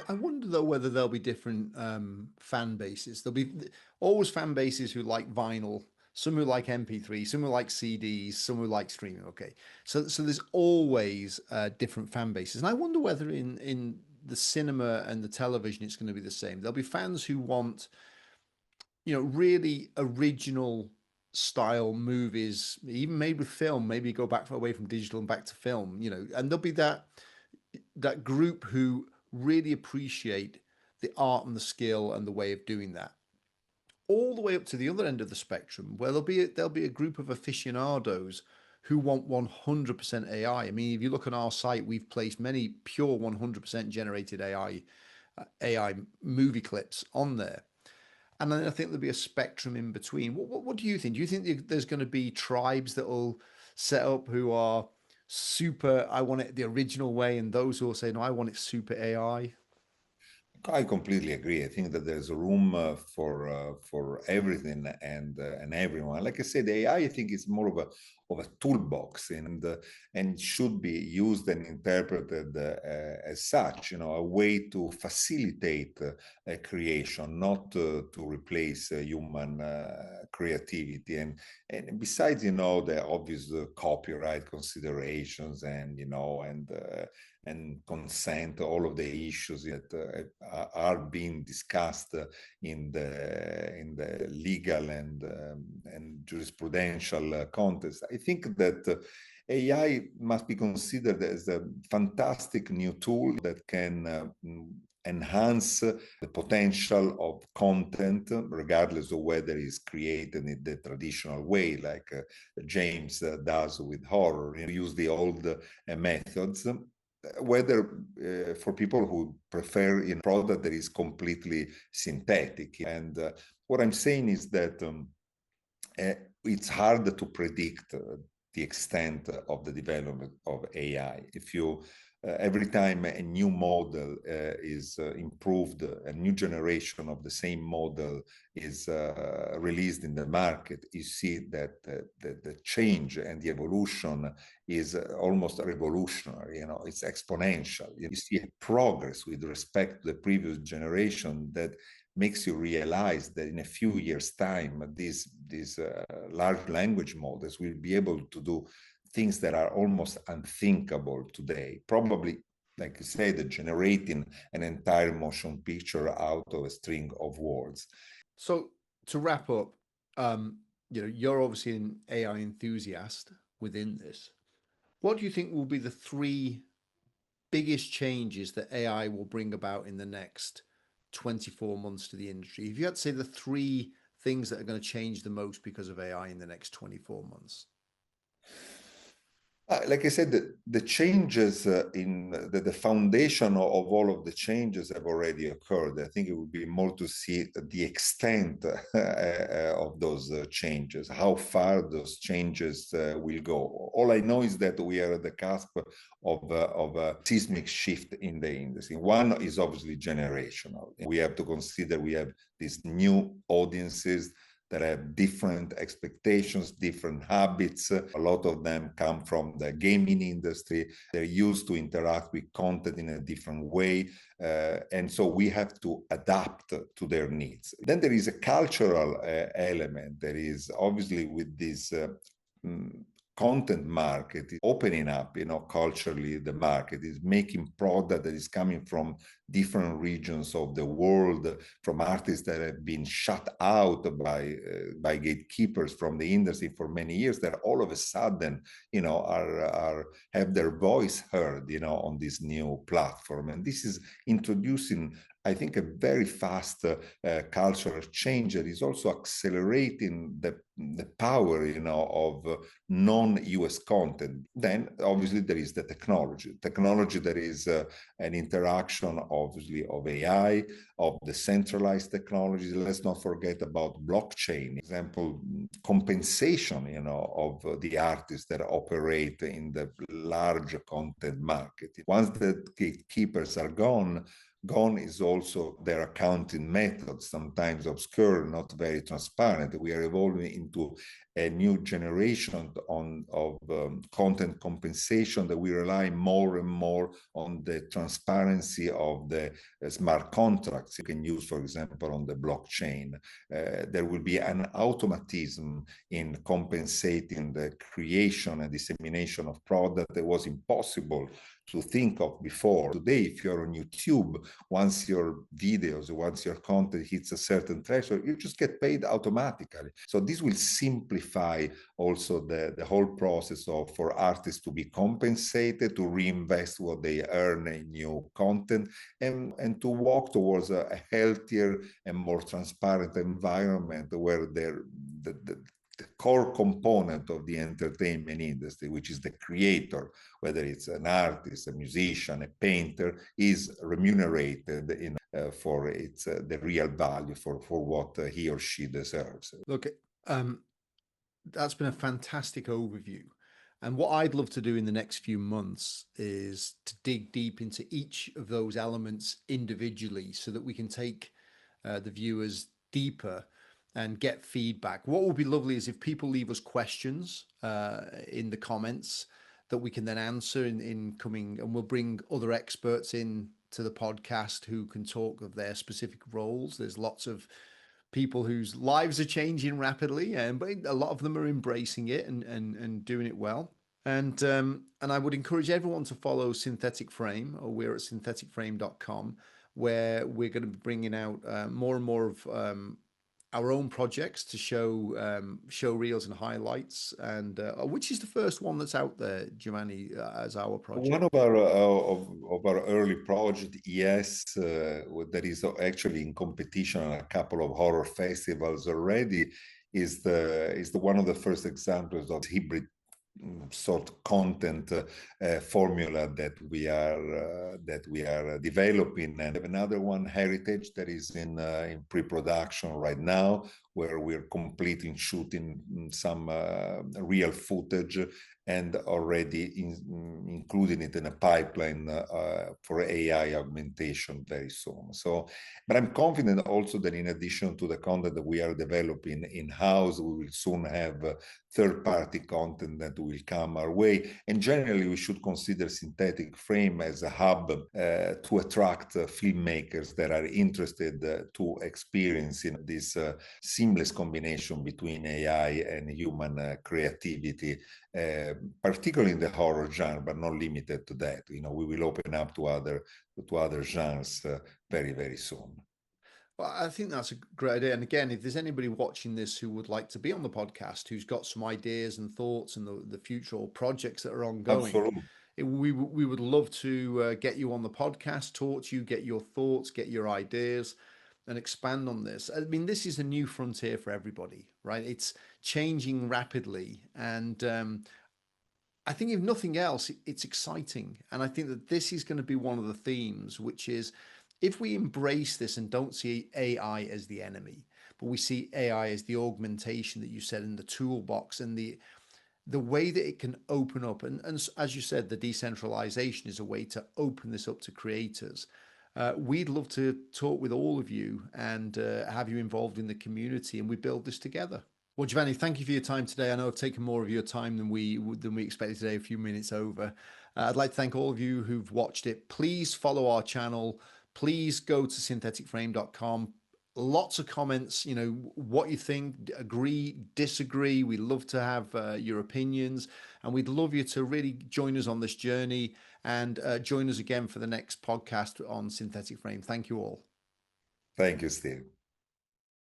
I wonder though whether there'll be different fan bases. There'll be always fan bases who like vinyl, some who like MP3, some who like CDs, some who like streaming. Okay, so there's always different fan bases, and I wonder whether in the cinema and the television it's going to be the same. There'll be fans who want really original style movies, even made with film. Maybe go back away from digital and back to film. And there'll be that group who really appreciate the art and the skill and the way of doing that. All the way up to the other end of the spectrum, where there'll be a group of aficionados who want 100% AI. I mean, if you look on our site, we've placed many pure 100% generated AI movie clips on there. And then I think there'll be a spectrum in between. What do you think? Do you think there's going to be tribes that will set up who are super, I want it the original way, and those who will say, no, I want it super AI? I completely agree. I think that there's room for everything and everyone. Like I said, AI, I think is more of a toolbox and should be used and interpreted as such. A way to facilitate creation, not to replace human creativity. And besides, the obvious copyright considerations and consent, all of the issues that are being discussed in the legal and jurisprudential context. I think that AI must be considered as a fantastic new tool that can enhance the potential of content, regardless of whether it's created in the traditional way, like James does with horror. Use the old methods, whether for people who prefer a product that is completely synthetic. And what I'm saying is that it's hard to predict the extent of the development of AI. If you every time a new model is improved, a new generation of the same model is released in the market, you see that the change and the evolution is almost revolutionary. It's exponential. You see a progress with respect to the previous generation that makes you realize that in a few years' time, these large language models will be able to do things that are almost unthinkable today. Probably, like you said, generating an entire motion picture out of a string of words. So to wrap up, you're obviously an AI enthusiast within this. What do you think will be the three biggest changes that AI will bring about in the next 24 months to the industry? If you had to say the three things that are going to change the most because of AI in the next 24 months. Like I said, the changes in the foundation of all of the changes have already occurred. I think it would be more to see the extent of those changes, how far those changes will go. All I know is that we are at the cusp of a seismic shift in the industry. One is obviously generational. We have to consider we have these new audiences that have different expectations, different habits. A lot of them come from the gaming industry. They're used to interact with content in a different way. And so we have to adapt to their needs. Then there is a cultural element. There is obviously with this content market opening up, culturally, the market is making product that is coming from different regions of the world, from artists that have been shut out by gatekeepers from the industry for many years, that all of a sudden, have their voice heard, on this new platform. And this is introducing, I think, a very fast cultural change that is also accelerating the power, of non-US content. Then obviously there is the technology that is an interaction, obviously, of AI, of decentralized technologies. Let's not forget about blockchain, for example, compensation, of the artists that operate in the large content market. Once the gatekeepers are gone, Gone is also their accounting method, sometimes obscure, not very transparent. We are evolving into a new generation of content compensation that we rely more and more on the transparency of the smart contracts you can use, for example, on the blockchain. There will be an automatism in compensating the creation and dissemination of product that was impossible to think of before. Today, if you're on YouTube, once your videos, once your content hits a certain threshold, you just get paid automatically. So this will simplify also the whole process of for artists to be compensated, to reinvest what they earn in new content, and to walk towards a healthier and more transparent environment where the core component of the entertainment industry, which is the creator, whether it's an artist, a musician, a painter, is remunerated for its the real value for what he or she deserves. Look, that's been a fantastic overview. And what I'd love to do in the next few months is to dig deep into each of those elements individually so that we can take the viewers deeper and get feedback. What would be lovely is if people leave us questions in the comments that we can then answer in coming, and we'll bring other experts in to the podcast who can talk of their specific roles. There's lots of people whose lives are changing rapidly, but a lot of them are embracing it and doing it well. And I would encourage everyone to follow Synthetic Frame, or we're at syntheticframe.com, where we're going to be bringing out more and more of our own projects to show reels and highlights. And which is the first one that's out there, Giovanni, as our project? One of our early project, yes, that is actually in competition at a couple of horror festivals already, is the one of the first examples of hybrid sort of content formula that we are developing. And another one, Heritage, that is in pre-production right now, where we're completing shooting some real footage and already including it in a pipeline for AI augmentation very soon. So, but I'm confident also that in addition to the content that we are developing in-house, we will soon have third-party content that will come our way. And generally, we should consider Synthetic Frame as a hub to attract filmmakers that are interested to experience this seamless combination between AI and human creativity, particularly in the horror genre, but not limited to that. We will open up to other genres very, very soon. Well, I think that's a great idea. And again, if there's anybody watching this who would like to be on the podcast, who's got some ideas and thoughts and the future or projects that are ongoing, Absolutely. we would love to get you on the podcast, talk to you, get your thoughts, get your ideas, and expand on this. I mean, this is a new frontier for everybody, right? It's changing rapidly. And I think if nothing else, it's exciting. And I think that this is going to be one of the themes, which is if we embrace this and don't see AI as the enemy, but we see AI as the augmentation that you said in the toolbox and the way that it can open up. And as you said, the decentralization is a way to open this up to creators. We'd love to talk with all of you and have you involved in the community, and we build this together. Well, Giovanni, thank you for your time today. I know I've taken more of your time than we expected today, a few minutes over. I'd like to thank all of you who've watched it. Please follow our channel. Please go to syntheticframe.com. Lots of comments, what you think, agree, disagree. We love to have your opinions, and we'd love you to really join us on this journey and join us again for the next podcast on Synthetic Frame. Thank you all. Thank you, Steve.